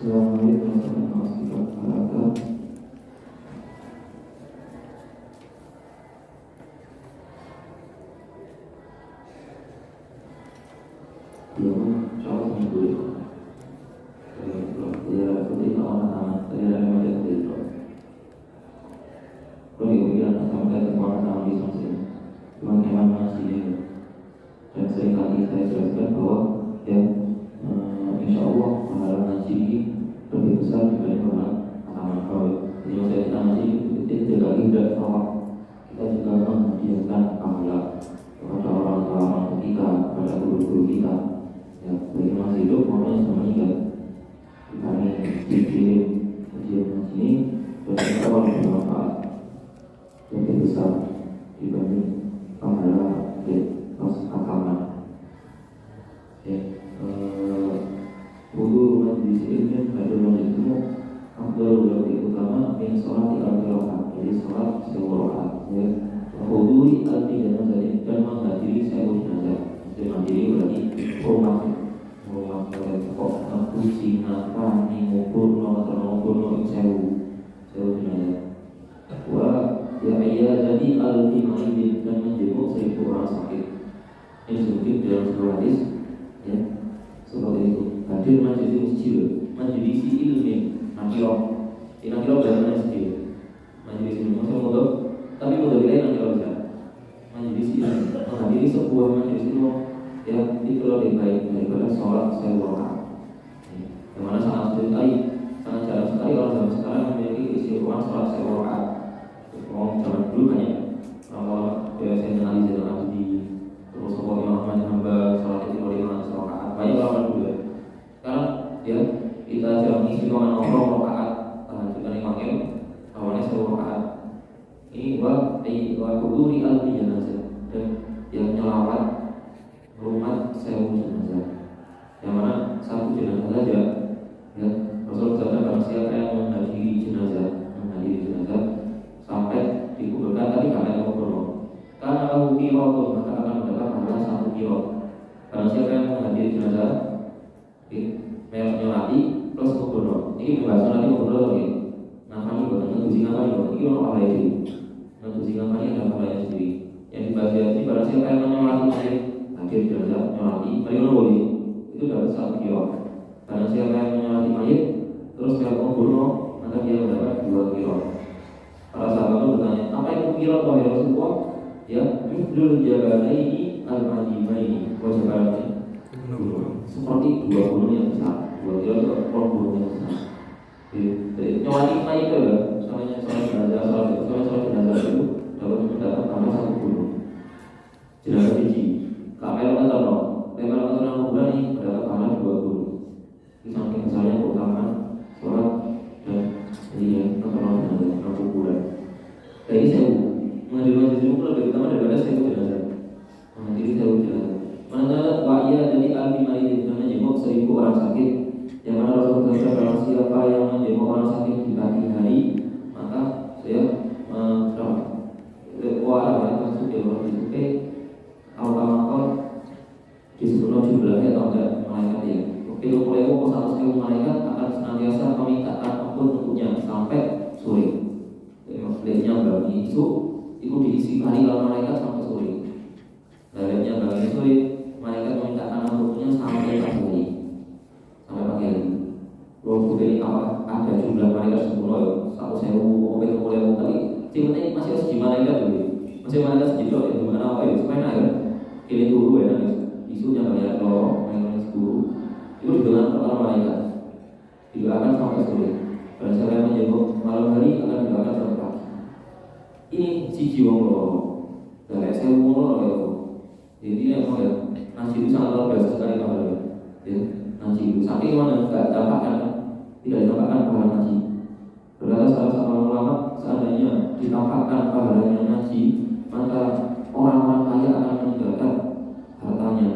Assalamualaikum warahmatullahi wabarakatuh. Insyaallah minggu ini. Ya, ketika orang-orang saya ada yang itu. Kalau kemudian sampai ke orang-orang di sana, teman-teman masih ini. Dan seringkali saya jelaskan bahwa ya, insya Allah pahala ngaji ini lebih besar dibanding amal kawin. Jadi saya kita ngaji itu tidak indah tawak. Kita juga menghadiahkan pahala kepada orang-orang kita, kepada guru-guru kita. Ya, baik masih hidup maupun yang sudah meninggal. Kami dikirim ujian ini dan awal bermanfaat lebih besar dibanding pahala di agama. Ya, wudu majlis ilmu pada majlis ilmu afdal lebih utama min sholat al-rakaat, jadi sholat sebuah ya. Wudu artinya dan menghadiri sebuah jenazah. Jadi mandiri berarti rumah kok kucing apa nih ngukur sewu jenazah. Wah ya iya jadi al-imaidin dan menjenguk 1000 orang sakit. Ini disebut dalam sebuah hadis ya seperti itu. Hadir majelis ilmi nakiro berarti sendiri majelis ilmi maksudnya tapi model lain nakiro bisa majelis ilmi menghadiri sebuah majelis ilmu ya itu lebih baik daripada sholat 1000 rakaat. Yang mana sangat jarang sekali orang zaman sekarang memiliki keistimewaan sholat 1000 rakaat. Orang zaman dulu banyak kalau saya kenali Zainal Abidin terus Imam Ahmad bin Hanbal sholat itu 5 rakaat banyak orang dulu ya. Sekarang ya kita jarang isi ruangan nongkrong rakaat tahajud dipanggil awalnya 1000 rakaat. Ini wa kuduri al-jenazah dan yang nyelawat rumah 1000 jenazah. Yang mana satu jenazah saja ya Rasulullah SAW barang siapa yang menghadiri jenazah sampai dikuburkan tadi kalian mau karena lahu qirotun maka akan mendapat pahala 1 qirot. Barang siapa yang menghadiri jenazah nyolati terus kubur. Ini membahas nanti kubur lagi. Namanya bukan ngaji namanya ini orang apa itu? Ngaji namanya ada pahalanya sendiri. Yang dibahas ini barang siapa yang menyolati hadir jenazah nyolati beliau boleh itu dapat 1 qirot. Barang siapa yang menyolati mayit terus yang kubur maka dia mendapat 2 qirot. Para sahabat itu bertanya, apa itu qirot wahai Rasulullah? Ya, yudul jabalaini al-azimaini wa jabalaini seperti 2 gunung yang besar. 2 qirot itu gunung yang besar. Jadi nyolati mayit itu ya, soalnya jenazah itu dapat mendapat tambah 1 gunung. Jenazah biji. Kamel atau kuburan ini mendapat tambah 2 gunung. Ini saking besarnya keutamaan sholat dan ini jenazah kuburan. Jadi saya menghadiri majelis ilmu lebih utama daripada 1000 jenazah. Menghadiri 1000 jenazah. Manakala wa'iyah dari al-imaidin dan menjenguk 1000 orang sakit. Yang mana Rasulullah SAW siapa yang menjenguk orang sakit di pagi hari maka saya maksud dia orang disukai awal disebut jumlahnya atau enggak malaikat ya. Kalau mulai 100.000 malaikat akan senantiasa meminta apapun untuknya sampai sore. Jadi maksudnya bangun itu diisi hari kalau malaikat sampai sore. Dalamnya bangun sore malaikat meminta untuknya sampai pagi hari. Kalau ini ada jumlah malaikat 10 ya 1.000 mulai kali. Sebenarnya masih harus di malaikat dulu. Masih malaikat sejitu ya gimana apa ya supaya ada pilih dulu ya isunya banyak kalau main guru itu dengan para malaikat didoakan sampai sore. Dan siapa yang menjenguk malam hari akan didoakan sampai pagi. Ini siji wong loro. Dan saya wong loro ya. Jadi memang ya nasi itu sangat luar biasa sekali pahalanya. Ya, nasi itu saking mana enggak dapatkan tidak didapatkan pahala nasi. Berkata salah satu ulama seandainya ditampakkan pahalanya nasi maka orang-orang kaya akan meninggalkan hartanya.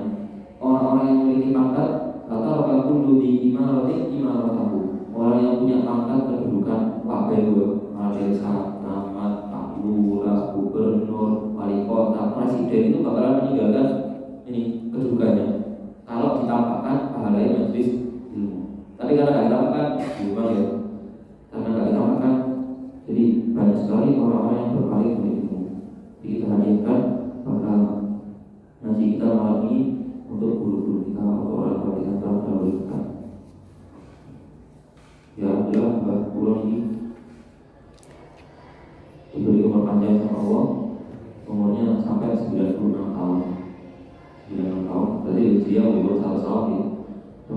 Orang-orang yang memiliki pangkat kata orang dulu di imaratahu. Orang yang punya pangkat kedudukan wakil desa, camat, pak lurah, gubernur, wali kota, presiden itu bakalan meninggalkan ini kedudukannya kalau ditampakkan pahalanya majelis ilmu. Tapi Tapi karena nggak kita makan, gimana ya? Karena nggak kita makan, jadi banyak sekali orang-orang yang berpaling dari ilmu. Jadi kita hadirkan pada ngaji kita malam ini untuk guru-guru kita, untuk orang-orang kita terdahulu kita. Ya, adalah Mbak Pulau ini diberi umur panjang sama Allah, umurnya sampai 96 tahun. 96 tahun, berarti dia umur satu tahun ya,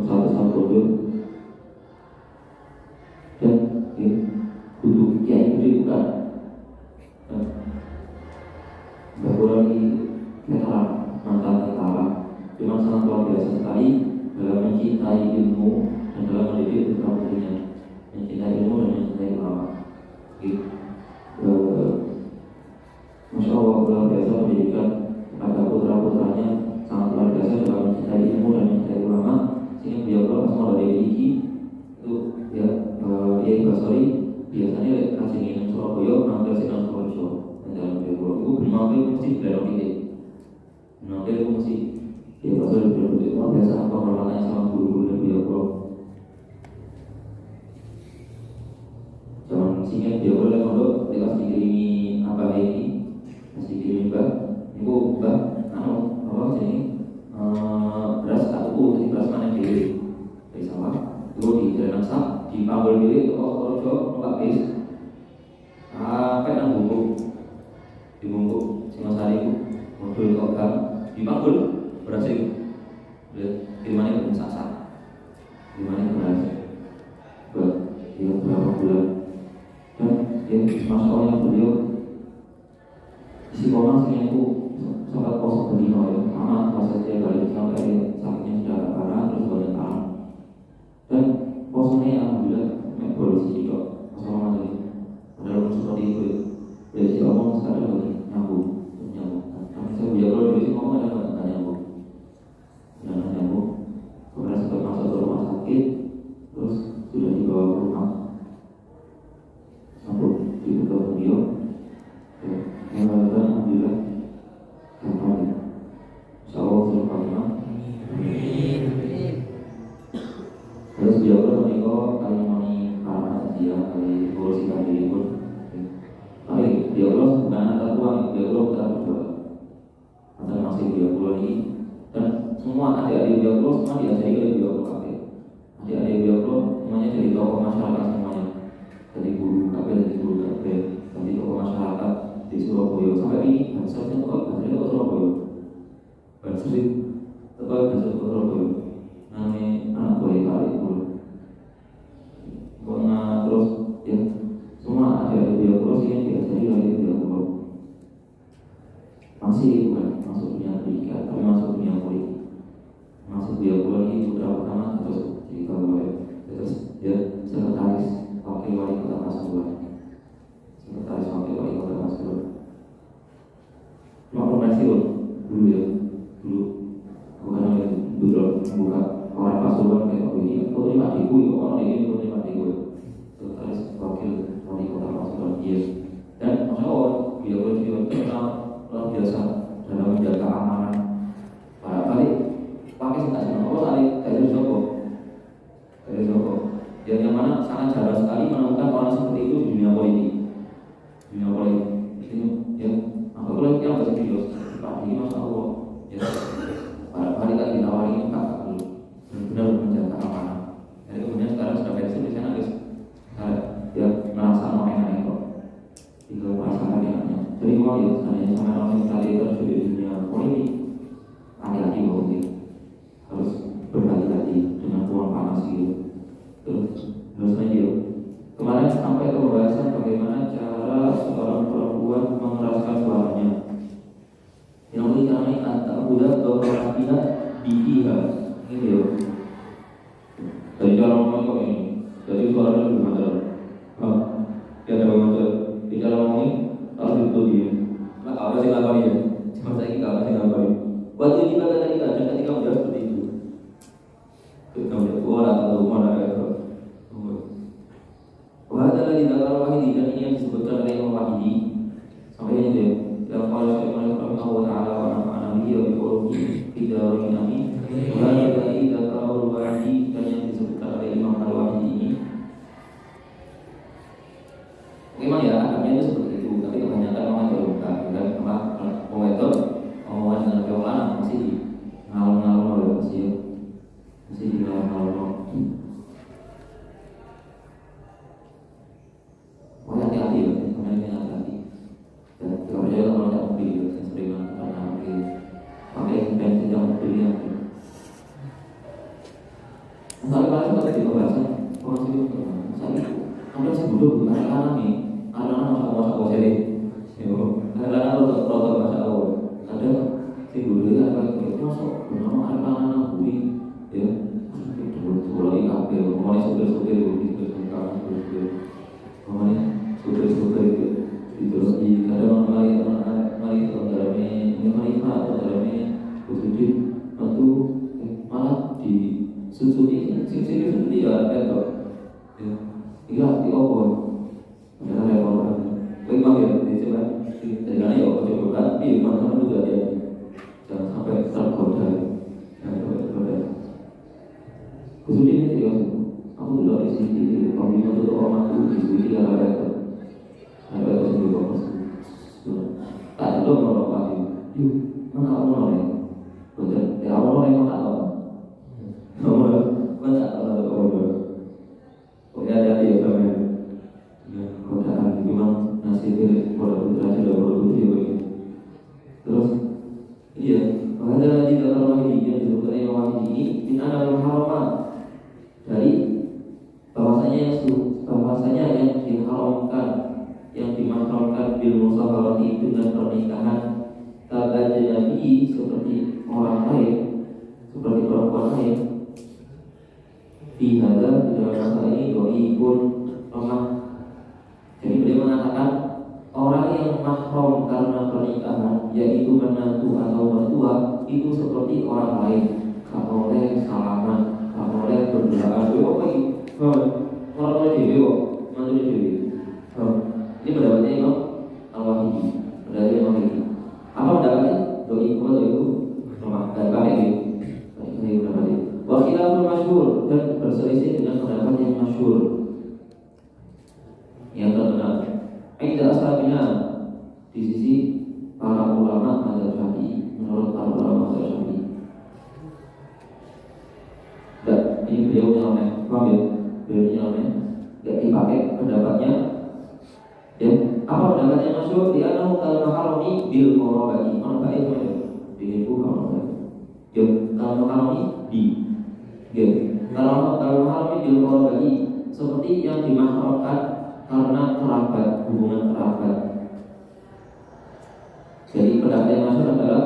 satu tahun bodoh. Dan ya, duduk kiai gede bukan. Mbak Pulau ini veteran, mantan tentara, memang sangat luar biasa sekali dalam mencintai ilmu dan dalam mendidik putra-putrinya, mencintai ilmu dan mencintai ulama. Masya Allah, luar biasa pendidikan kepada putra-putranya, sangat luar biasa dalam mencintai ilmu dan mencintai ulama. Sehingga beliau pas mau dari Iki itu ya, Yai Basori biasanya kasih minum Surabaya, mampir sinang Surabaya, dan dalam beliau itu mampir mesti beliau ini, mampir mesti Yai Basori beliau luar biasa penghormatannya sama guru-guru dan beliau. Jangan singkat dia boleh mondok dikasih dikirimi apa ini, kasih dikirimi mbak, ibu mbak, apa sih beras aku dari beras mana diri dari sawah, itu di jalan sak, di panggul diri, toko nggak bis, sampai nang bungkuk, di bungkuk Singasari itu, mobil kogang, di panggul beras itu, di mana itu sasak, di mana beras, buat dia berapa bulan. Dan ya, masya Allah beliau isi komang sehingga itu sempat kosong berdino ya, karena proses dia balik sampai sakitnya sudah parah terus banyak tahan. Dan kosongnya alhamdulillah evolusi juga kosong aja ya. Padahal seperti itu ya, dari si omong sekarang lagi nyambung. Tapi saya biar kalau dari si omong ada nggak nyambung, kemudian sempat masuk ke rumah sakit, terus sudah dibawa ke rumah. Sambut dibuka beliau, dan alhamdulillah gampang ya. Insyaallah sudah lama. Terus beliau menikah kali mani karena dia kali ngurusi kali pun. Tapi beliau bukan anak tua, beliau kita berdua. Ada masih beliau ini dan semua adik-adik beliau semua diajari oleh beliau kafe. Adik-adik beliau semuanya jadi tokoh masyarakat semuanya. Dari guru kafe, dari tokoh masyarakat di Surabaya sampai ini bansasnya kok ke Surabaya, bansasnya tetap bansas ke Surabaya, namanya anak buah kali itu. Karena terus ya semua ada dia terus yang diajari oleh dia masih bukan masuk dunia pendidikan, tapi masuk dunia politik. Masuk dia ini putra pertama terus cerita bahwa terus dia sekretaris wakil wali kota Pasuruan. Sekretaris wakil wali kota Pasuruan. Cuma profesi dulu ya, dulu bukan hanya dulu buka orang Pasuruan kayak begini. Kau terima diku, orang ini kau terima diku. Sekretaris wakil wali kota Pasuruan dia. Dan masya Allah, dia berjuang luar biasa dalam menjaga keamanan. Pada kali pakai senjata apa kali dari Joko. Yang mana sangat jarang sekali menemukan orang seperti itu di dunia politik. Itu ya, apa boleh yang bahasa video Pak ini masya Allah ya. Pada kali tak ditawari kakak dulu benar-benar menjaga keamanan. Jadi kemudian sekarang sudah pensiun di sana guys. Ya merasa nomennya kok. Tinggal merasakan enaknya. Jadi mau ya seandainya sama orang sekali terjun di dunia politik, hati-hati bahwa harus berhati-hati dengan uang panas gitu. Terus lagi kemarin sampai ke pembahasan bagaimana cara seorang perempuan mengeraskan suaranya. Yang pertama antara budak atau rakyat bikiha ini ya. Dari cara ngomong kok ini, jadi suaranya lebih mantap. Ada bagaimana? Di cara ngomong harus itu dia. Nah, apa sih lakukan ya? Cuma saya kita apa sih lakukan? Waktu kita tadi ada ketika udah seperti itu. Kita udah orang atau mana itu. Wahada lagi dalam wahidi dan ini yang disebutkan oleh Imam Wahidi sampai ini dia. Yang kalau saya melihat Allah Taala wa nafa'ana bihi wa biqulubi fi darin amin. Wahada lagi dalam wahidi dan yang disebutkan oleh Imam Misalnya kalian suka di pembahasan orang sih itu, misalnya kalian sih bodoh bukan anak nih, anak masa kau jadi, anak rotor masa kau, ada si bodoh itu apa itu masuk, bernama anak bui, ya, itu lagi kabel, ngomongnya supir itu, ngomongnya supir itu, di kadang mari dalamnya, ini mari pak dalamnya, khusus waktu malah di sujudi sujudi ya itu iya di obor ada repot memang ya di coba dari mana ya coba tapi mana juga dia jangan sampai tergoda sujudi ini ya aku dulu di sini kami untuk orang itu di sini ada itu sendiri bagus tak ada orang lagi yuk mana orang lain betul ya orang lain tak tahu mana oh ya ada ya kami godaan memang nasibnya kalau putra sudah berputih terus iya ada lagi dalam wahid yang disebutkan yang wahid ini min anal haramah dari bahwasanya yang diharamkan yang dimahramkan bil musaharati dengan pernikahan kagak nabi seperti orang lain seperti perempuan lain di dalam masalah ini doi pun lemah. Jadi beliau mengatakan orang yang mahram karena pernikahan yaitu menantu atau mertua itu seperti orang lain, tak boleh salaman, tak boleh berdoa. Apa ini? Orang boleh dewi kok, mantu dewi. Ini pendapatnya Imam Al-Wahidi. Pendapatnya Imam Al-Wahidi. Apa pendapatnya? Doi itu lemah. Dan kami ini pendapatnya. Wakhilaful masyhur dan berselisih dengan pendapat yang masyhur yang terkenal. Ainda ashabina di sisi para ulama mazhab Syafi'i, menurut para ulama mazhab Syafi'i. Dan ini beliau nyalamen, paham ya? Beliau nyalamen, tidak dipakai pendapatnya. Ya, apa pendapatnya masyhur? Dia anu kalau makaroni bil qorobati, mana baik mana? Di ibu kalau ya, kalau makaroni di kalau mahram itu bagi seperti yang dimahramkan karena kerabat, hubungan kerabat. Jadi pendapat yang masyhur adalah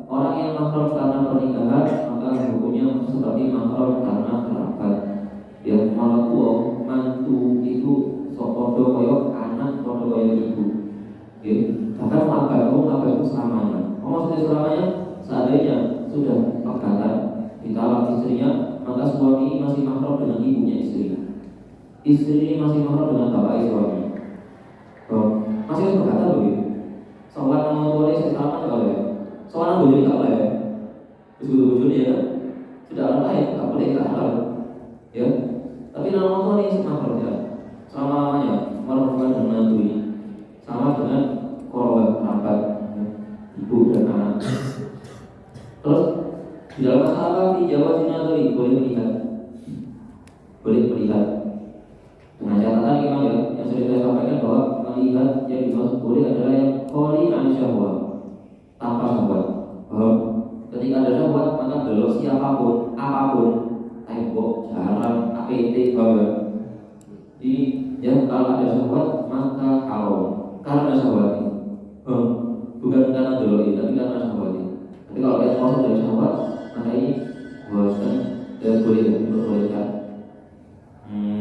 orang yang mahram karena pernikahan maka hukumnya seperti mahram karena kerabat. Yang mantu itu sopodo koyok anak podo koyok ibu. Bahkan abah itu selamanya. Maksudnya selamanya seandainya sudah pegatan ditalak istrinya, maka suami masih mahram dengan ibunya istri. Istri masih mahram dengan bapak suami. Masih harus berkata begitu. Sholat nama boleh selamat kalau ya. Sholat boleh tak boleh. Betul ya kan? Sudah orang lain tak boleh tak halal. Ya. Tapi nama boleh mahram ya. Sama namanya merupakan dengan tui. Sama dengan korban kerabat, ibu dan anak. Terus di dalam masalah di Jawa Sinadori boleh melihat dengan catatan memang ya yang sudah saya sampaikan bahwa melihat yang dimaksud boleh adalah yang kholi an syahwat tanpa syahwat. Ketika ada syahwat maka belok siapapun apapun tembok jalan APT bahwa ini ya kalau ada syahwat maka haram karena syahwat bukan karena belok tapi karena syahwat. Tapi kalau ada kosong dari syahwat maka ini bukan dan boleh diperbolehkan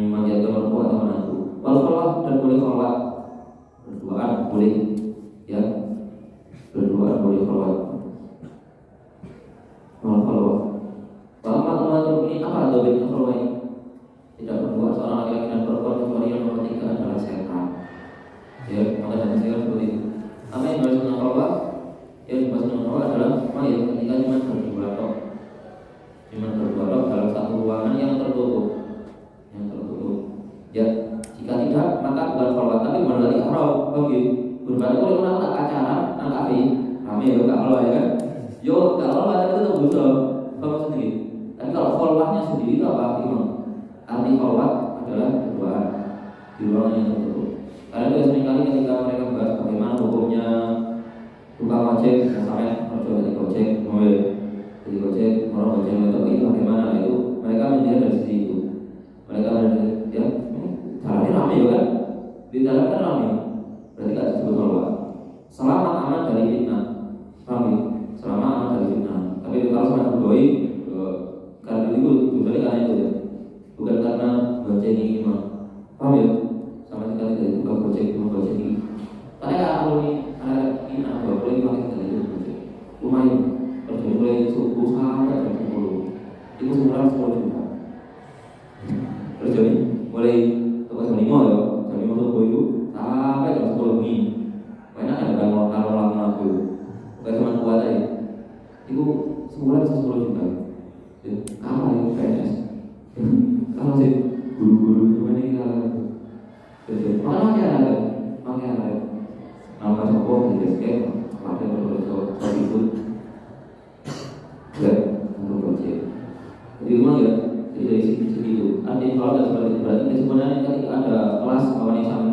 menjaga mertua atau menantu. Kalau dan boleh sholat berduaan boleh, ya berduaan boleh sholat. Kalau menantu ini apa atau beda kalau ini tidak berdua seorang laki-laki dan perempuan kecuali yang nomor 3 adalah setan. Ya maka dari saya seperti itu. Apa yang dimaksud dengan sholat? Yang dimaksud dengan sholat adalah mayat ketika cuma berdua dalam satu ruangan yang tertutup. Ya, jika tidak maka bukan kholwat tapi berarti haram. Oke, berarti kalau orang tak pacaran, tak kafe, kami ya kalau ya kan. Yo kalau ada itu bisa, apa sendiri. Tapi kalau kholwatnya sendiri itu apa imam? Arti kholwat adalah berduaan di ruangan yang tertutup. Karena itu seringkali ketika mereka membahas bagaimana hukumnya tukang ojek, sampai orang jadi ojek, orang ojek itu bagaimana itu mereka melihat dari sisi Di dalam kan ramai, berarti gak disebut kholwat. Selama aman dari fitnah, paham ya? Selama aman dari fitnah. Tapi kalau sama doi, karena itu tujuannya karena itu ya, bukan karena bonceng ini mah, paham ya? Sama sekali dari itu bukan bonceng ini. Karena kalau ini anak boleh pakai dari itu bonceng, lumayan. Terus mulai subuh sampai jam 10, itu sebulan 10 juta. Terus jadi mulai jam 5 ya, jam 5 subuh itu sampai jam 10 pagi. Banyak ada kalau langsung aku, bukan cuma kuat aja. Itu sebulan 10 juta. Apa itu PNS? Kalau sih guru-guru gimana ini kalau makanya ada nama sopo di escape pada beberapa itu ya untuk baca. Jadi memang ya dari segi itu. Artinya kalau ada seperti itu berarti sebenarnya ketika ada kelas kawan yang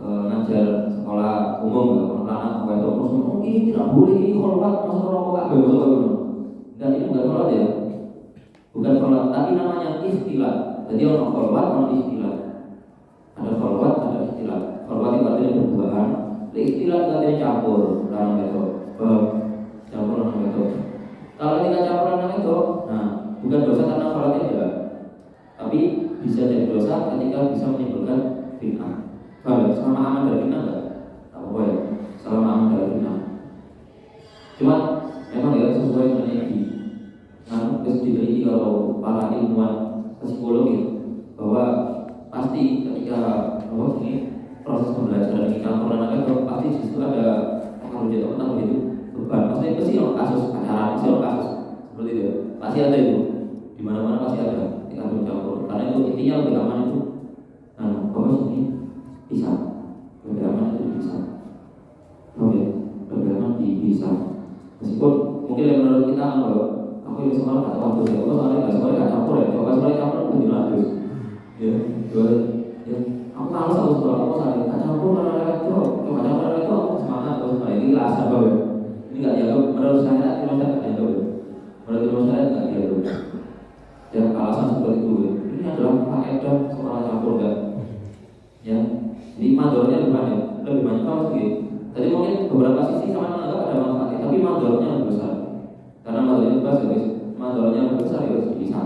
ngajar sekolah umum ya anak apa itu terus ini tidak boleh ini kholwat masuk rokok apa betul dan itu bukan kholwat ya, bukan kholwat tapi namanya istilah. Jadi orang kholwat orang istilah, ada kholwat ada istilah. Kholwat itu artinya berduaan, istilah itu artinya campur orang itu campur orang itu. Kalau ketika campur orang itu, nah bukan dosa karena kholwatnya tidak, tapi bisa jadi dosa ketika bisa menimbulkan fitnah. Kalau selama aman dari fitnah enggak apa ya, selama aman dari fitnah. Cuma memang ya sesuai dengan yang terus diteliti kalau para ilmuwan psikologi bahwa pasti ketika ini proses pembelajaran ini campuran anak itu pasti disitu ada pengaruh itu beban. Maksudnya pasti ada kasus acara, pasti ada kasus seperti itu. Pasti ada itu, di mana-mana pasti ada campur. Karena itu intinya lebih aman itu. Nah, bagus ini bisa lebih aman itu bisa. Oke, lebih aman bisa. Meskipun mungkin yang menurut kita aku yang sekolah nggak tahu waktu saya, soalnya nggak sekolah nggak campur ya. Coba sekolah campur aku jadi lanjut. Ya, aku malas aku sekolah aku saya nggak campur karena itu. Coba campur itu aku semangat terus ini alasan bahwa ini nggak dianggap menurut saya nggak dianggap. Menurut saya nggak dianggap. Ya alasan seperti itu. Ini adalah faedah sekolah campur kan. Ya, jadi mandornya lebih banyak kalau sedikit. Tadi mungkin beberapa sisi sama menganggap ada manfaatnya, tapi mandornya lebih besar. Karena mandornya lebih besar, mandornya lebih besar ya bisa.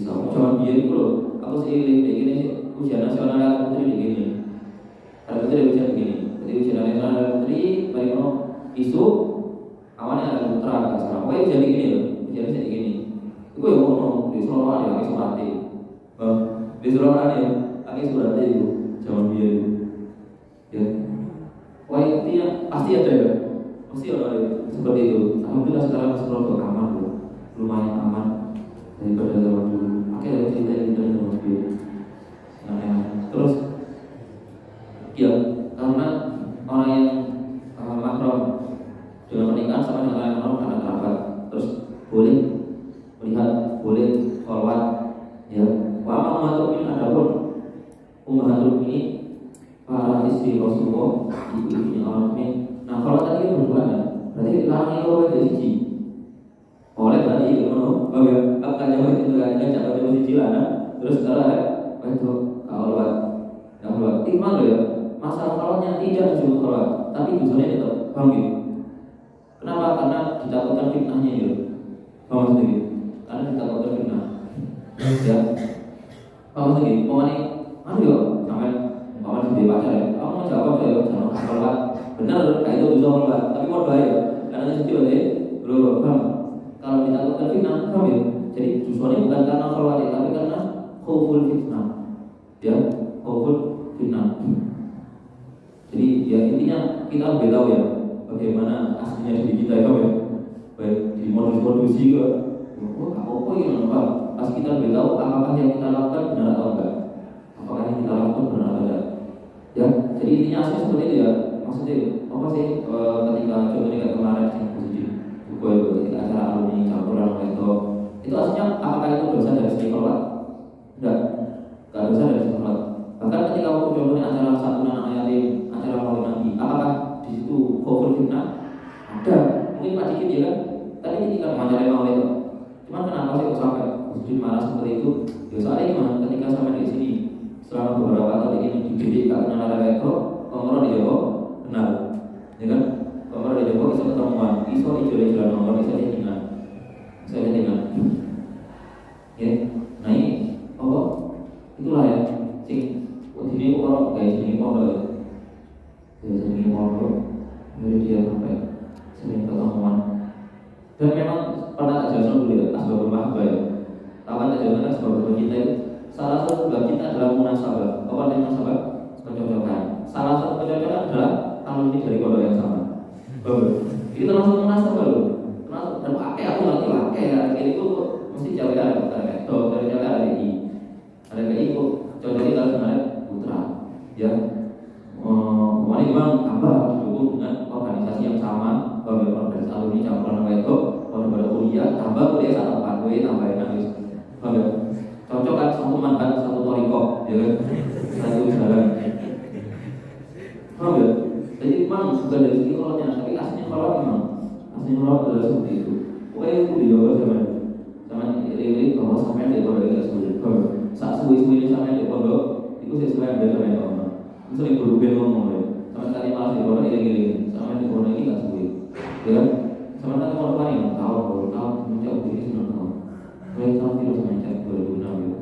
Cuma dia itu loh, aku sih begini sih ujian nasional yang putri begini. Ada putri ujian begini. Jadi ujian nasional putri, baik mau isu awalnya ada putra nggak salah. Pokoknya ujian begini loh, ujian jadi gini. Itu yang mau di Solo ada lagi surati. Di Solo ada lagi surati itu, zaman dia itu. Ya. Wah intinya pasti ada ya, pasti ada seperti itu. Alhamdulillah sekarang masih rada aman loh, lumayan aman daripada zaman dulu. Akhirnya cerita yang dari zaman dulu. Nah, terus ya karena orang yang mahram dengan pernikahan sama dengan orang yang mahram karena kerabat, terus boleh melihat, boleh kholwat, ya. Wa amamatul min adapun ummahatul ini para istri Rasulullah, ibu-ibunya orang mukmin. Nah, kalau tadi kan berduaan ya, berarti larang itu ada siji. Oleh tadi itu bahwa akan jauh itu kan jangan jauh siji lah. Terus kalau itu kalau iman loh ya. Masalah kalaunya tidak disebut kalau, tapi tujuannya tetap paham gitu. Kenapa? Karena ditakutkan fitnahnya itu. Paham sedikit? Karena ditakutkan fitnah. Ya. Paham sedikit? Pokoknya yo sampai kawan sudah baca ya, aku mau jawab ya, jangan kholwat. Benar, kayak itu bisa kholwat, tapi mau bahaya. Karena itu juga belum paham. Kalau ditakutkan fitnah, paham ya? Jadi tujuannya bukan karena kholwat ya, tapi karena khauful fitnah. Ya, khauful fitnah. Jadi ya intinya kita lebih tahu ya bagaimana aslinya diri kita ya, baik di modus-modus juga. Oh, apa yang apa? Pas kita lebih tahu apakah yang kita lakukan benar atau enggak. Apakah yang kita lakukan benar atau enggak. Ya, jadi intinya asli seperti itu ya. Maksudnya apa sih ketika contohnya kemarin yang positif, ketika acara alumni campuran itu aslinya apakah itu dosa dari segi kholwat? Enggak dosa dari segi kholwat. Bahkan ketika waktu contohnya acara santunan anak yatim, acara maulid nabi, apakah di situ khauful fitnah? Ada, mungkin pak dikit ya kan. Tadi ketika acara maulid itu, cuman kenapa sih kok sampai positif marah seperti itu? Ya soalnya gimana? Ketika sampai di sini selama beberapa tahun ini dididik karena orang kayak seni pondok, kayak seni pondok, jadi dia sampai sering ketemuan. Dan memang pernah tak jelaskan dulu ya, asbabul mahabbah ya. Tahu kan tak jelaskan asbabul kita itu. Salah satu sebab kita adalah munasabah. Apa artinya munasabah? Kecocokan. Salah satu kecocokan adalah alumni dari pondok yang sama. Itu termasuk munasabah loh. Termasuk dan pakai aku ngerti pakai ya. Itu mesti cewek ada dokter cewek ada DI. Ada kayak itu cocoknya kalau sebenarnya putra. Ya. Kemarin memang apa didukung dengan organisasi yang sama, organisasi alumni campuran itu, pada kuliah, tambah kuliah satu tempat, tambah enak wis. Cocok kan satu mantan satu toriko, ya kan? Satu jalan. Ya? Jadi memang bukan dari segi kolotnya, tapi aslinya kolot memang. Aslinya kolot adalah seperti itu. Pokoknya itu dijaga sama ini bahwa sampai di pondok itu sulit. Saat suwi-suwi sampai di pondok, itu sesuai dengan beda orang. Sering berubah ngomong ya. Sama sekali malah di pondok ini sama di pondok ini nggak sulit, ya kan? Sama sekali pondok lain tahu menjauh ini sudah tahu. Saya tahu tidak semenjak 2006 ya,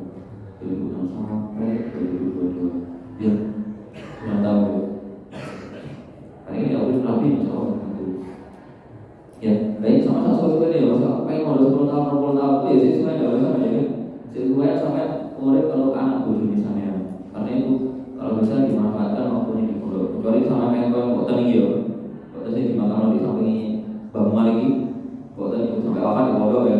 2006 sampai 2022 ya, sudah tahu ya. Hari ini aku rapi menjauh itu. Ya, baik sama sesuatu ini ya, masa apa yang mau 10 tahun 20 tahun itu ya sesuai nggak usah menjadi sesuai sampai umurnya kalau anak bodoh misalnya, karena itu kalau bisa dimanfaatkan waktu ini di pondok. Kecuali sama mentor kok tinggi ya. Kok tadi di makam di samping bangunan lagi. Kok tadi sampai wafat di pondok ya.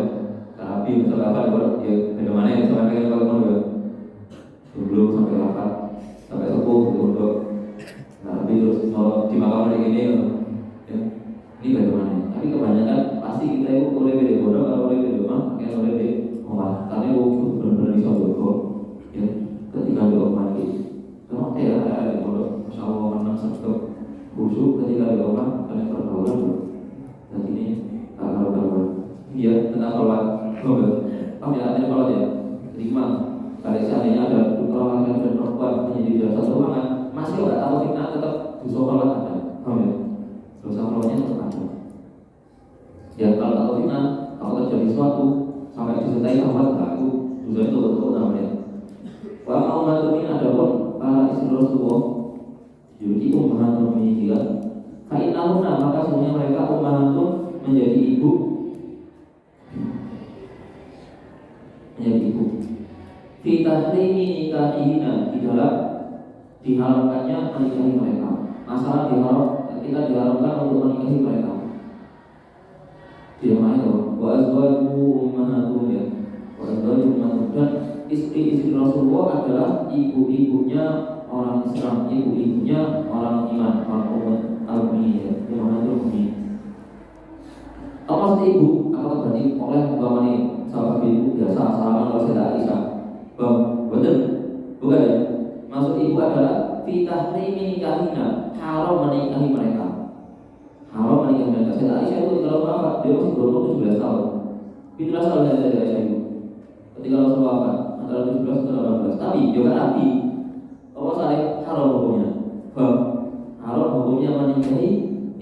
Tapi sampai wafat di pondok ya beda mana ya sampai pengen kalau pondok ya. Sebelum sampai wafat sampai sepuh di pondok. Tapi terus kalau di makam lagi ini ya. Ini beda mana. Tapi kebanyakan pasti kita itu boleh di pondok kalau boleh di rumah, kayak boleh di rumah. Karena itu benar-benar di pondok ya. Ketika di rumah lagi. Kenapa ya ada di pondok Masya menang serta khusyuk ketika di rumah kalian pergaulan dan ini kalau iya tentang sholat kami artinya sholat ya jadi memang kalau seandainya ada kalau laki-laki dan perempuan menjadi dalam satu ruangan masih nggak tahu fitnah tetap dosa sholat ada dosa sholatnya tetap ada ya kalau tahu fitnah kalau terjadi sesuatu sampai disertai sholat itu dosa itu betul namanya wa ma'umatun ada pun istri Rasulullah jadi ummahatun juga fa'inahuna maka sebenarnya mereka ummahatun menjadi ibu fi tahrimi nikahina di dalam diharamkannya menikahi mereka masalah kita diharamkan untuk menikahi mereka tidak mana itu wa azwaju ummahatun ya wa azwaju ummahatun dan istri-istri Rasulullah adalah ibu-ibunya orang Islam, ibu-ibunya orang iman, orang umat al-mu'min ya, ummahatul mu'min. Apa sih ibu? Apakah berarti oleh umpamanya sahabat ibu biasa salaman kalau saya Aisyah? Betul, bukan ya? Maksud ibu adalah fi tahrimi nikahina, haram menikahi mereka. Haram menikahi mereka. Saya Aisyah itu kalau wafat dia masih berumur 17 tahun. 17 tahun dari Aisyah itu. Ketika Rasulullah wafat antara 17 dan 18. Tapi juga Nabi Allah saling haram hukumnya. Haram hukumnya menikahi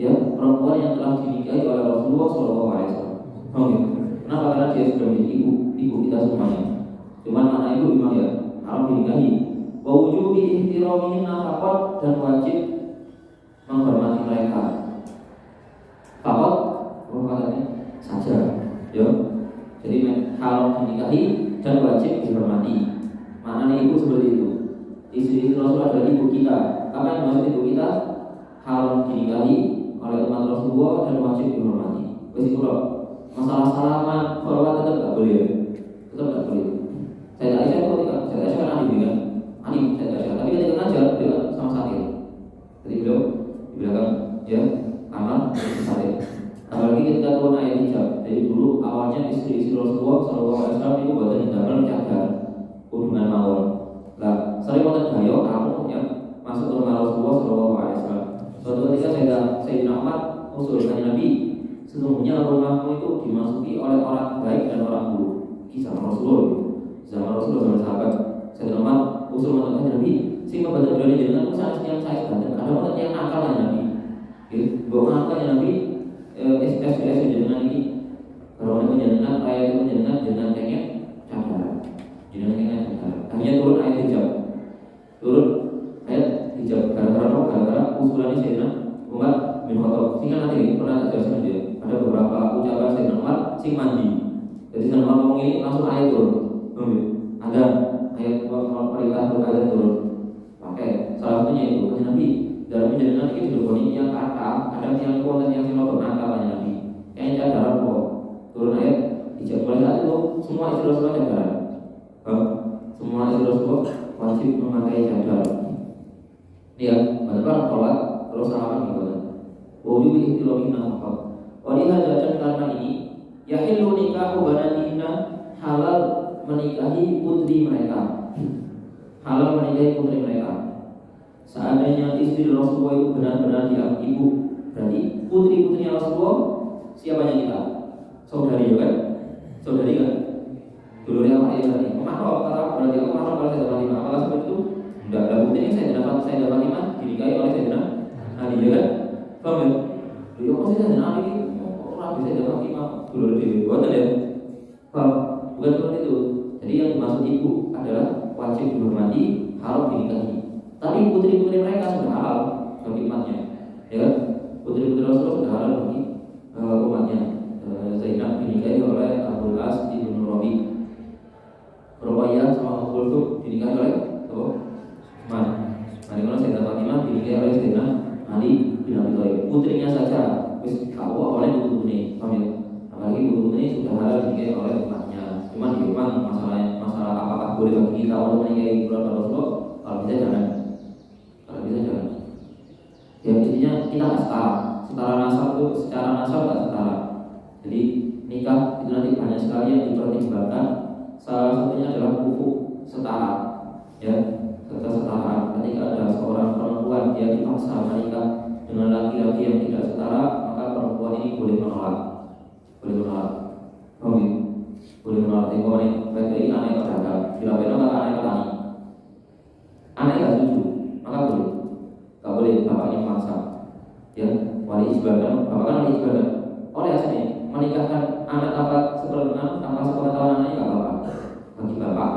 ya perempuan yang telah dinikahi oleh Rasulullah SAW. Kenapa? Karena dia sudah menjadi ibu kita semuanya. Cuman anak ibu memang ya haram dinikahi. Wa wujubi ihtiramihin nafaqat dan wajib menghormati mereka. Fakot, katanya saja, ya. Jadi haram dinikahi dan wajib dihormati. Maknanya ibu seperti itu. Istri Rasul adalah ibu kita. Apa yang dimaksud ibu kita? Haram dinikahi oleh umat Rasulullah dan wajib dihormati. Begitu loh. Masalah salaman, hormat tetap nggak boleh. Tetap nggak boleh. Saya Aisyah itu ketika saya Aisyah kan alim kan, alim saya Aisyah. Tapi ketika ngajar dia sama sakit. Jadi beliau di belakang ya kamar sakit. Apalagi ketika turun ayat hijab. Jadi dulu awalnya istri Rasulullah SAW itu buatan hijaban cadar, hubungan mawar. Nah, sering banget gayo kamu yang masuk ke rumah Rasulullah SAW. Suatu ketika Sayyidina Umar usul tanya Nabi, sesungguhnya rumahmu itu dimasuki oleh orang baik dan orang buruk. Kisah Rasulullah, zaman Rasulullah sama sahabat. Sayyidina Umar usul tanya Nabi, sehingga badan beliau dengan usaha yang saya bantu. Ada banget yang akalnya Nabi. Bawa akalnya Nabi. SPS dengan ini kalau itu jenengan ayat itu jenengan kengnya cadar jenengan kengnya cadar akhirnya turun ayat hijab turun ayat ini langsung ayat turun. Ada ayat perintah berkaitan turun. Pakai salah satunya itu Nabi dalam menjadikan itu berkoni yang kata ada yang kuat dan yang tidak nakal Nabi. Yang cadaran kok turun ayat ijab mulai saat itu semua istri Rasulullah cadaran. Semua istri Rasulullah wajib memakai cadar. Ya, benar sholat terus salaman gitu. Wujud ihtilamin nafkah. Walihada dan karena ini yahillu nikahu banatina halal menikahi putri mereka. Halal menikahi putri mereka. Seandainya istri Rasulullah itu benar-benar dia ibu, berarti putri-putri Rasulullah siapanya kita? Saudari kan? Saudari kan? Dulu yang apa ya tadi? Mahram kata berarti aku mahram kalau saya dapat lima. Apakah seperti itu? Tidak. Dan buktinya saya dapat lima dinikahi oleh Sayyidina Ali ya kan? Paham ya? Beliau kok Sayyidina Ali orang bisa dapat lima dulu di buatan ya? Paham? Bukan seperti itu. Jadi yang dimaksud ibu adalah wajib dihormati, halal dinikahi. Tapi putri-putri mereka sudah halal bagi umatnya, ya kan? Putri-putri Rasulullah sudah halal bagi umatnya. Zainab dinikahi oleh Abdul As ibn Rabi. Ruqayyah sama Abu Kulthum dinikahi oleh Abu Utsman. Kalau Sayyidah Fatimah dinikahi oleh Sayyidina Ali bin Abi Thalib. Putrinya saja wis tahu oleh putune, paham ya? Apalagi putune sudah halal dinikahi oleh umatnya. Cuma memang masalah apakah boleh bagi kita untuk menikahi keluarga Rasulullah? Kalau bisa jangan. Ya intinya kita nggak setara nasab itu secara nasab nggak setara. Jadi nikah itu nanti banyak sekali yang dipertimbangkan. Salah satunya adalah kufu setara, ya setara. Ketika ada seorang perempuan dia dipaksa menikah dengan laki-laki yang tidak setara, maka perempuan ini boleh menolak, boleh menolak. Tengok ini, baik ini anak pedagang, bila benar maka anak petani, anak nggak setuju, maka boleh. Tak boleh bapaknya memaksa. Ya, wali isbadah, bapak kan wali isbadah. Oleh asli menikahkan anak tanpa sepengetahuan anaknya nggak apa-apa bagi bapak.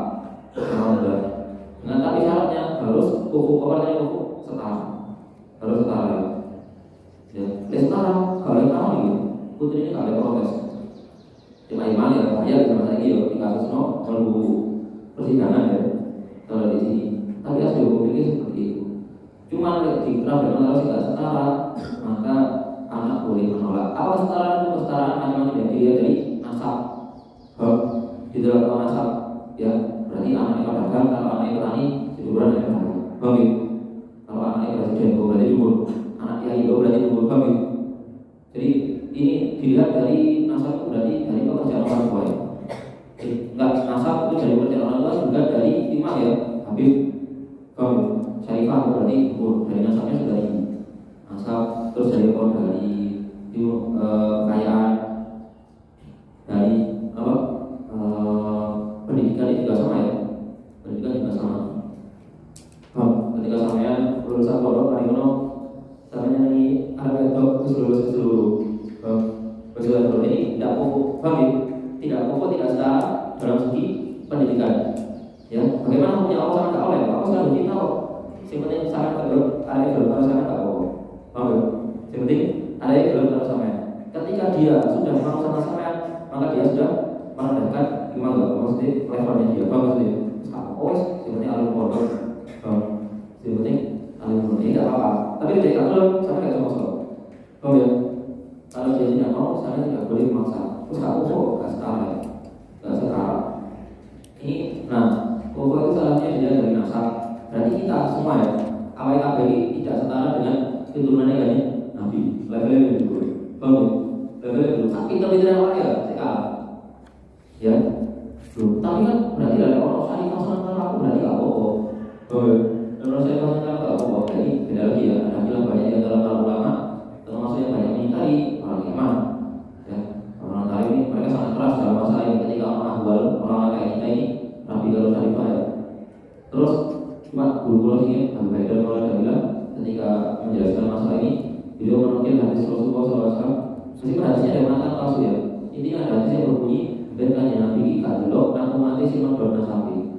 Dengan tapi syaratnya harus kufu setara, harus setara. Ya, setara. Kalau yang tahu gitu, putri ini nggak ada protes. Cuma iman ya, saya sama lagi ya di kasus menunggu persidangan ya. Kalau di sini, tapi asli hukum ini seperti itu. Cuma di kerajaan kalau tidak setara, maka anak boleh menolak. Apa kesetaraan itu? Kesetaraan hanya tidak dilihat dari nasab. Di dalam nasab, ya berarti anaknya pedagang, kalau anaknya petani, hidupan anaknya pedagang. Bagi kalau anaknya presiden, berarti jumur. Anak kiai itu berarti jumur. Bagi. Jadi ini dilihat dari nasab itu berarti dari pekerjaan orang tua. Jadi enggak nasab itu dari pekerjaan orang tua juga dari timah ya, Habib. Bagi. Syarifah berarti dari nasabnya sudah ini nasab, terus dari kekayaan, dari pendidikan itu juga sama ya, pendidikan juga sama. Ketika sampean lulusan pondok hari ini sampean nyanyi anak wedok terus lulus seluruh ini tidak pokok, tidak pokok, tidak setara dalam segi pendidikan. Ya, bagaimana punya Allah sama Allah ya, Allah selalu kita kok. Yang penting sangat terus ada yang belum harus sangat tak bohong. Paham? Yang penting ada yang belum harus sampai. Ketika dia sudah mau sama sampean, maka dia sudah merendahkan gimana? Maksudnya levelnya dia. Paham maksudnya? Oh, yang penting alim pondok. Yang penting alim pondok ini tidak apa-apa. Tapi ketika belum, sampai nggak sama. Paham ya? Kalau dia tidak mau, saya tidak boleh memaksa. Terus aku kok nggak setara, nggak setara. Ini, nah, pokok itu salahnya dia dari nasab. Berarti kita semua ya, AWKBI tidak setara dengan keturunannya kan Nabi. Levelnya lebih dulu, levelnya dulu. Kita tidak apa ya, saya ya. Tapi kan berarti ada orang saya pasang aku berarti apa kok? Kalau saya pasang apa kok? Jadi beda lagi ya. Ada bilang banyak di antara para ulama, termasuk yang banyak mengingkari orang iman. Ya, orang tahu ini mereka sangat keras dalam masalah ini. Ketika orang ahwal, orang kayak kita ini, Nabi kalau Syarifah ya. Terus cuma guru-guru ini Abu Bakar Maulana bilang ketika menjelaskan masalah ini, beliau menukil hadis Rasulullah SAW. Meskipun hadisnya ada mengatakan palsu ya. Ini ada hadis yang berbunyi berkanya Nabi kadulok aku mati si medok nasabi.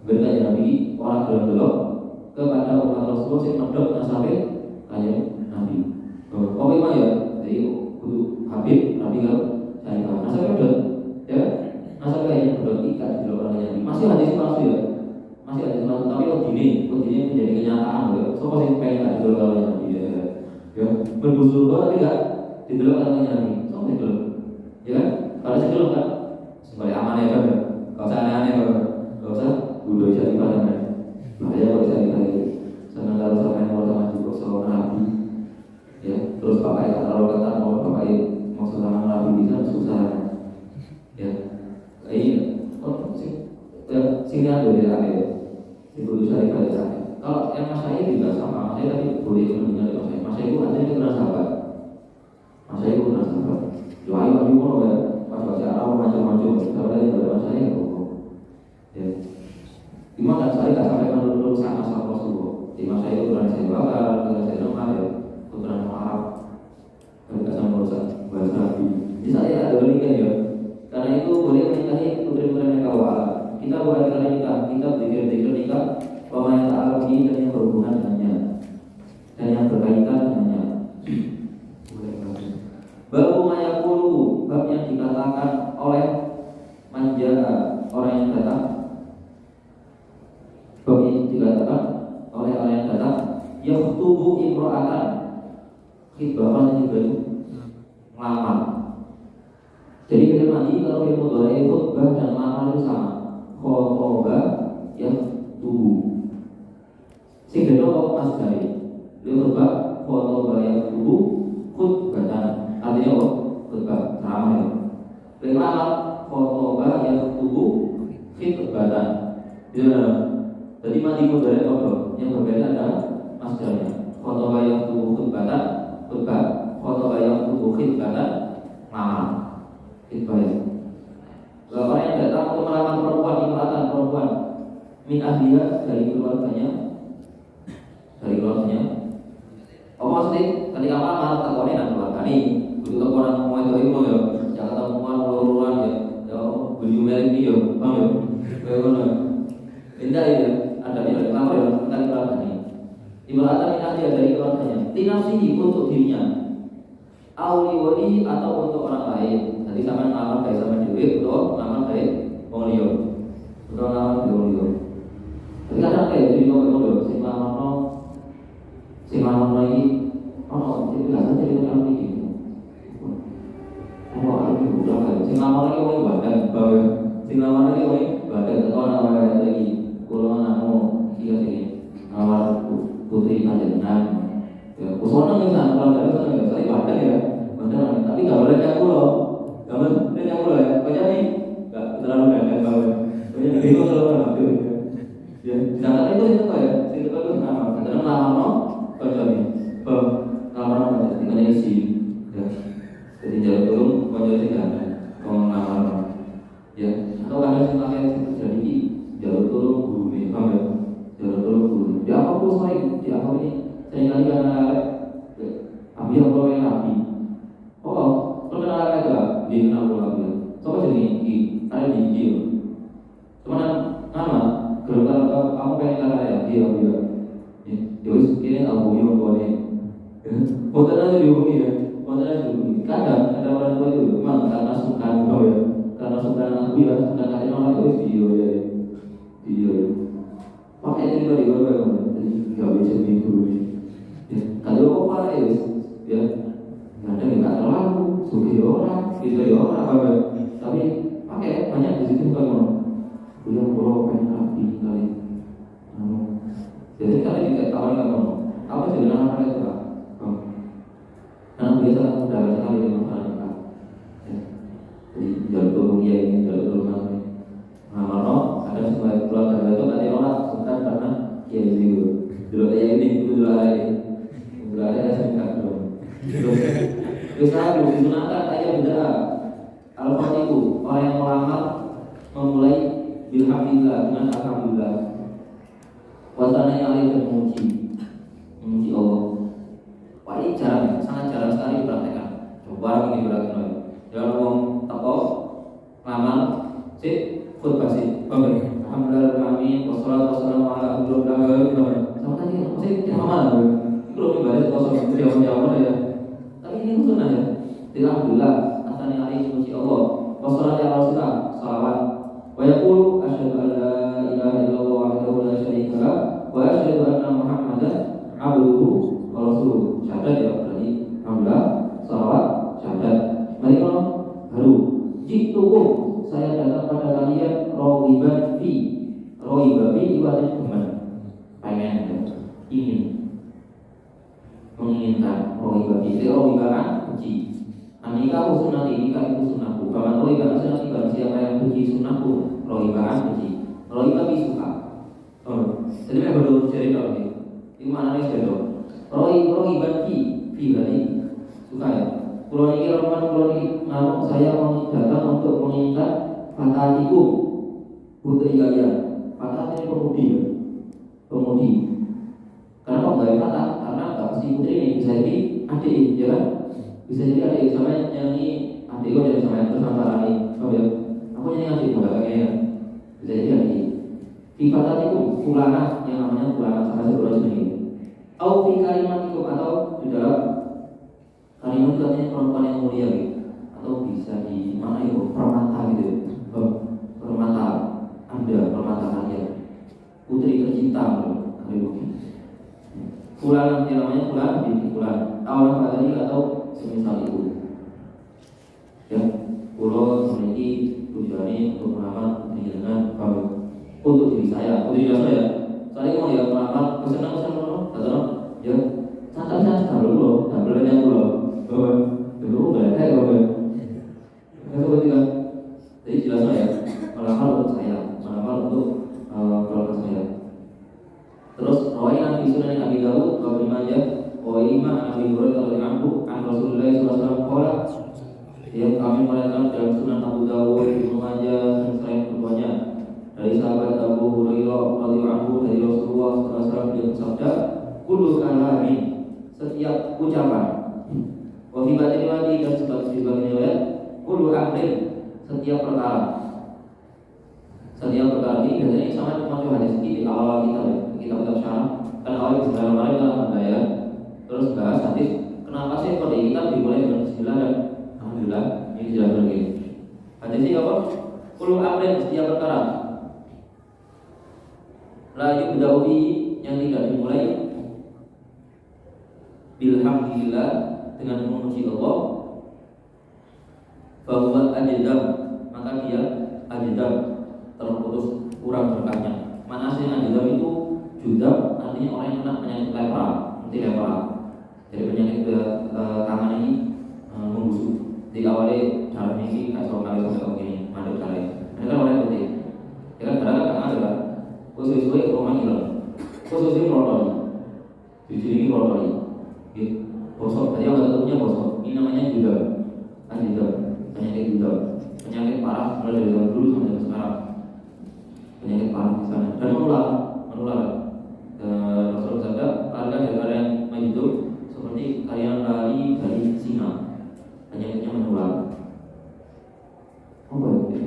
Berkanya Nabi orang gelap-gelap kepada umat Rasulullah si medok nasabi kanya Nabi. Oh memang ya. Jadi kudu Habib Nabi kalau saya nasabnya udah ya sesuatu ya, masih ada sesuatu, tapi begini menjadi kenyataan ya. So pasti pengen nggak dulu kalau Nabi ya, berbusur kok tapi nggak didelok katanya Nabi, so didelok, ya kan? Kalau saya dulu kan supaya aman ya kan, kalau saya aneh-aneh kalau saya udah jadi padangan, bahaya kalau saya lagi senang kalau sama yang sama juga sama Nabi, ya terus pakai kalau kata mau pakai mau sama Nabi bisa susah, ya, sini ada ya, itu saya pada kalau yang Mas saya juga sama, saya tadi boleh mendengar Mas saya itu ada yang kenal sahabat, Mas saya itu kenal sahabat, doain Nabi mau ya. Pas baca Arab macam-macam, kalau dari baca saya ya. Gimana saya nggak sampai menurut sama sama Rasulullah. Di masa itu bukan saya bakal, bukan saya normal ya, bukan Arab, nggak sama urusan bahasa Nabi. Jadi saya ada menikah ya, karena itu boleh menikahi putri-putri mereka wala. Kita bukan kali nikah, kita berpikir nikah, bahwa yang ta'alumi dan yang berhubungan dengannya, dan yang berkaitan dengannya. Baru mayakulu, bab yang dikatakan oleh manjara orang yang datang, bab yang dikatakan oleh orang yang datang, yang tubuh imro'atan, khidbahkan juga itu ngelamar. Jadi kita mandi kalau ilmu doa itu bah dan ngelamar itu sama, khotoba yang tubuh. Sehingga itu mas dari ilmu bah khotoba yang tubuh khutbatan. Artinya apa? Khutbah ceramah ya. Ringlamat khotoba yang tubuh khutbatan. Jadi mati mudhari apa? Yang berbeda adalah masdarnya. Khotoba yang tubuh khutbatan, khutbah. Khotoba yang tubuh khutbatan, lama. Khutbah ya. Orang yang datang untuk melamar perempuan, imratan perempuan min ahliya dari keluarganya. Apa maksudnya? Ketika melamar takutnya dan keluarga ini. Begitu orang mau itu ilmu ya, jangan tahu mau luluran ya, beli merek ini ya, paham ya? Bagaimana? Indah ya, ada yang lama ya, tentang keluarga ini. Ibaratnya minat dia dari keluarganya, tinafsihi untuk dirinya, auliwali atau untuk orang lain. Jadi sama ngamar baik sama dewi, atau ngamar baik penglio, atau ngamar penglio. Jadi kadang kayak jadi penglio, si ngamar lagi, jadi biasa jadi orang ini. Sing lamar lagi wong badan, bae. Sing lamar lagi wong badan, orang wae lagi. Kulo anu iya sih. Lamar putri panjenengan. Ya, kusono ning sana kalau ada sana saya badan ya. Badan tapi enggak boleh kayak kulo. Enggak boleh kayak kulo ya. Pokoknya nih enggak terlalu ganteng bae. Pokoknya itu terlalu ganteng. Ya, jangan itu ya. Sing itu nama. Kadang lamar kocone. Lamar apa? Tinggal isi. Ya. Jadi jalur turun, konjol tidak ada, pengamar, ya. Atau kadang kita kayak terjadi jalur turun guru nih, paham ya? Jalur turun guru. Di apa pun di apa ini? Saya kali karena abi apa yang nabi? Oh, terkenal ada di kenal pulau dia. Coba jadi ini, ada di Jil. Teman nama, kalau kamu pengen kata ya, dia. Jadi kini aku yang kau ni, mau tanya dihubungi ya. Kadang ada orang tua itu memang karena suka ya, karena suka anak dia, suka kasih orang itu video pakai cerita di bawah jadi nggak bisa dulu ya. Kalau apa ya, kadang nggak terlalu suka orang, gitu orang apa tapi pakai banyak di situ kan pulau pengen rapi kali, jadi kalian tidak tahu apa sebenarnya mereka itu pak. Karena biasa mudah sekali dengan masyarakat. Jadi jalur turun ya ini jalur turun nanti. Nah, ada sebagai keluarga itu tadi orang suka karena ya itu jalur kayak ini itu jalur ada singkat dong. Terus satu disunahkan ayat beda. Al-Fatihah orang yang melamar memulai bilhamdulillah dengan alhamdulillah. Wasananya alih dan memuji Allah. Wah ini jarang, sangat jarang sekali dipraktekkan. Coba ini berlaku. Jangan ngomong teko, ngamal, sih, khutbah sih. Alhamdulillah, amin. Wassalamualaikum warahmatullahi wabarakatuh. Sama tadi, masih kita ngamal. Itu lebih baik kosong itu jawab ya. Tapi ini sunnah ya. Alhamdulillah, asani alaihi muji Allah. Wassalamualaikum warahmatullahi wabarakatuh. Wa yaqulu asyhadu an la ilaha fi. Roiba fi itu artinya teman, pengen, ingin, menginginkan. Roiba fi, roiba kan benci. Anika sunnati, nikah itu sunnahku. Kaman roiba sunnati, barang siapa yang benci sunnahku, roiba kan benci. Roiba fi suka. Jadi memang baru cerita ini. Itu maknanya sudah. Roiba fi berarti suka ya. Pulau ini namun saya mau datang untuk menginginkan fatatiku putri kalian. Fatah ini pemudi. Karena kok nggak fatah? Karena si putri ini bisa jadi adik, ya kan? Bisa jadi adik sama yang ini adik kok jadi sama yang tersangka ini. Oh ya, aku jadi adik nggak kayaknya. Bisa jadi adik. Di fatatiku fulana yang namanya fulana sama sebuah jenis. Au fi kalimatikum atau di dalam kalimat itu artinya perempuan yang mulia gitu. Atau bisa di mana itu permata gitu. Permata Anda, permata kalian. Putri tercinta gitu. Fulan yang namanya fulan binti fulan. Awal tadi atau semisal itu. Ya, pulau memiliki tujuannya untuk melamar dengan kamu. Untuk diri saya, saya mau ya melamar kesenangan kata ya santai dulu, tak boleh yang dulu, dulu nggak ada kalau ketika jadi jelas ya melamar untuk saya, melamar untuk keluarga saya. Terus rawaina fi sunan Abi Dawud wa Ibnu Majah wa Imam Abi Hurairah radhiyallahu anhu Rasulullah sallallahu alaihi wasallam qala yang kami melihatkan dalam sunan Abu Dawud, Ibnu Majah dan selain keduanya dari sahabat Abu Hurairah radhiyallahu anhu dari Rasulullah sallallahu alaihi wasallam dia bersabda, kullu kalamin setiap ucapan, wa fi ba'di riwayat dan sebagian riwayat, kullu amrin setiap perkara. Setiap perkara ini biasanya sama macam hadis ini di awal kita syarah kan awal Bismillahirrahmanirrahim kan ada ya. Terus bahas hadis kenapa sih kode kita dimulai dengan Bismillah dan Alhamdulillah ini jelas lagi. Hadis ini apa? Kullu amrin setiap perkara. La yubda'u yang tidak dimulai bilhamdulillah dengan memuji Allah, bahwa ajdam maka dia ajdam terputus kurang berkahnya. Manasih ajdam itu judam artinya orang yang kena penyakit lepra, seperti lepra. Jadi penyakit tangan ini membusuk. Di awalnya darah ini kayak kali sampai begini, mandek kali. Ini kan orang putih. Ya kan darah kan ada kan. Khususnya rumah hilang, khususnya merotoli, di sini merotoli, bosok. Tadi yang bentuknya bosok. Ini namanya juga, penyakit juga, penyakit parah mulai dari zaman dulu sampai sekarang. Penyakit parah di sana dan menular. Rasul bersabda, harga daripada yang menghidup seperti kalian lari dari singa, penyakitnya menular. Oh baik,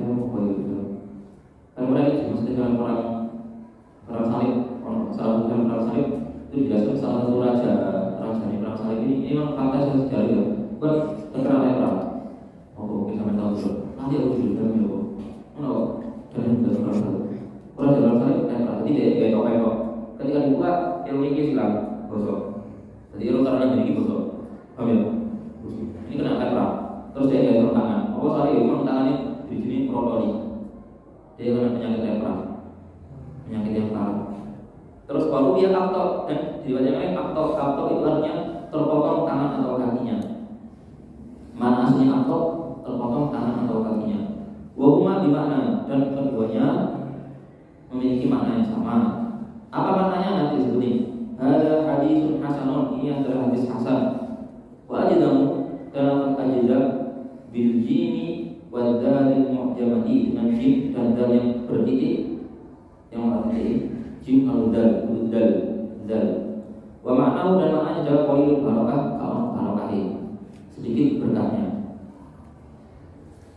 Kan mereka mesti dengan perang salib, salah satu perang salib itu dijelaskan salah satu raja di perang salib ini memang fakta sejarah ya, bukan terkenal lepra. Oh kita sampai tahu dulu. Nanti aku juga bilang dulu. Kenapa? Jangan perang salib. Perang salib lepra. Jadi dia topeng. Ketika dibuka yang memiliki silang gosok. Jadi lo karena memiliki gosok. Paham ya? Ini kena lepra. Terus dia jatuh tangan. Oh sorry, memang tangannya di sini protoli. Dia kena penyakit lepra. Penyakit yang parah. Terus baru dia kaptok dan diwajibkan kaptok itu artinya terpotong tangan atau kakinya. Mana aslinya kaptok? Terpotong tangan atau kakinya. Wahuma dimana dan keduanya memiliki makna yang sama. Apa maknanya nanti disebutin? Ada hadisun hasanun, ini adalah hadis hasan. Wa ajidamu dalam ajidam bil jimi wa dalil mu'jamati dengan jim dan dal yang bertitik yang berarti jim al-dal wa ma'nahu dan maknanya adalah qalilul barakah barakahi sedikit berkahnya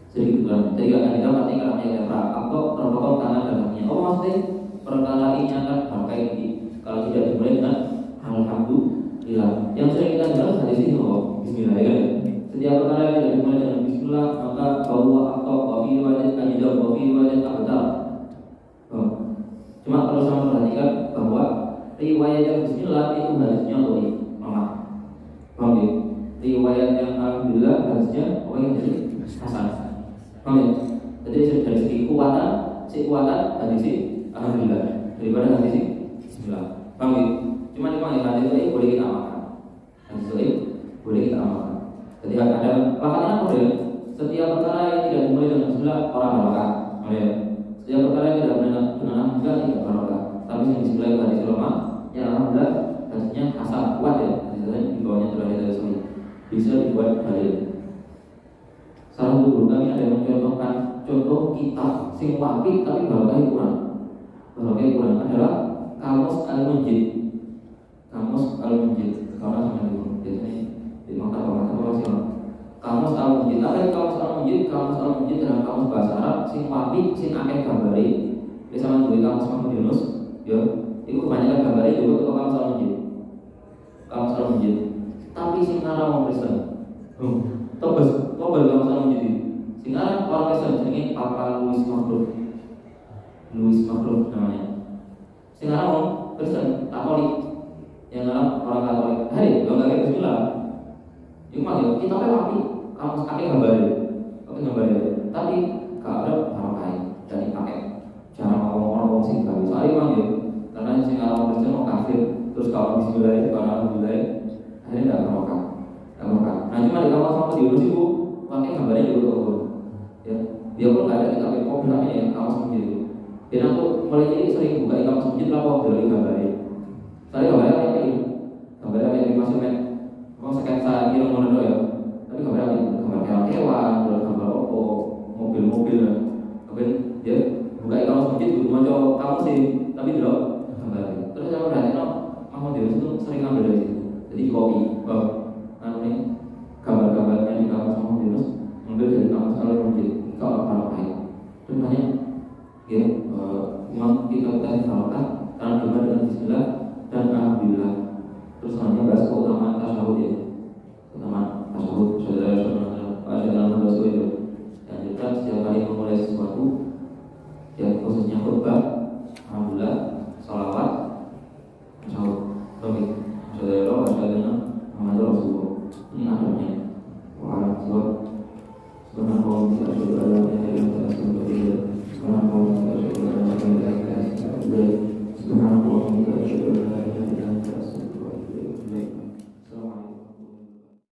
sedikit berkahnya. Jadi ada mati kalau yang atau terpotong tangan dan kakinya. Oh maksudnya perkara ini akan barokah ini kalau tidak dimulai dengan alhamdulillah. Yang sering kita dengar hadis ini Bismillah ya kan. Setiap perkara yang tidak dimulai dengan Bismillah maka bahwa atau wafi wajib ajidam wafi wajib abdal. Cuma kalau sama perhatikan bahwa riwayat yang Bismillah itu hadisnya dhaif, lemah. Paham ya? Riwayat yang alhamdulillah hadisnya yang jadi hasan. Paham ya? Jadi dari segi kekuatan hadis ini alhamdulillah daripada hadis sing bismillah. Paham ya? Cuma memang ya hadis itu boleh kita amalkan. Hadis itu boleh kita amalkan. Jadi ada lapangan apa ya? Setiap perkara yang tidak dimulai dengan bismillah orang barokah. Ya. Setiap perkara yang tidak benar dengan alhamdulillah tidak barokah. Tapi yang bismillah itu hadis ulama, ya alhamdulillah hadisnya hasan kuat ya. Hadisnya di bawahnya sudah ada sahih. Bisa dibuat dalil. Salah satu guru kami ada yang mencontohkan contoh kitab sing wapi tapi barokahnya kurang. Barokahnya kurang adalah Kamus Al-Munjid. Kamus Al-Munjid. Kalau sama dulu biasanya di maktab masih Kamus Al-Munjid. Apa itu Kamus Al-Munjid? Kamus Al-Munjid adalah kamus bahasa Arab sing wapi sing akeh gambare. Bisa duwe kamus Muhammad Yunus, ya. Iku kebanyakan gambare juga ke Kamus Al-Munjid. Kamus Al-Munjid. Tapi sing ngarang wong Kristen. Tobel Kamus Al-Munjid. Sing ngarang orang Kristen jenenge Papa Louis Makhluf. Louis Makhluf namanya. Sing ngarang wong Kristen Katolik. Yang ngarang orang Katolik. Hei, enggak kayak bismillah. Iku mah ya kita wapi kamus akeh gambare. Tapi gak ada barokah dan dipakai. Cara ngomong orang sing gak bisa memang ya. Karena sing ngarang Kristen mau kafir terus kalau bismillah itu karena alhamdulillah akhirnya enggak barokah. Nah cuma di kamar sama di Yunus itu pakai gambarnya juga tuh, ya. Dia pun nggak ada kita pakai pop namanya ya kamar masjid itu. Dan aku mulai jadi sering buka di kamar masjid lah pop dari gambarnya. Saya gambarnya kayak ini, gambarnya kayak di masjid mau sketsa kira mau ya. Tapi gambarnya gambar hewan, gambar opo, mobil-mobil, kemudian dia buka di kamar masjid itu mau coba kamu sih, tapi belum gambarnya. Terus saya perhatiin, kamu di Yunus itu sering ngambil dari situ. Jadi kopi, gambar-gambarnya di kamar sama Yunus ambil dari kamar kalau masjid kalau barokah itu banyak ya memang kita kasih barokah karena dimulai dengan bismillah dan alhamdulillah. Terus hanya bahas keutamaan tasyahud ya, keutamaan tasyahud saudara-saudara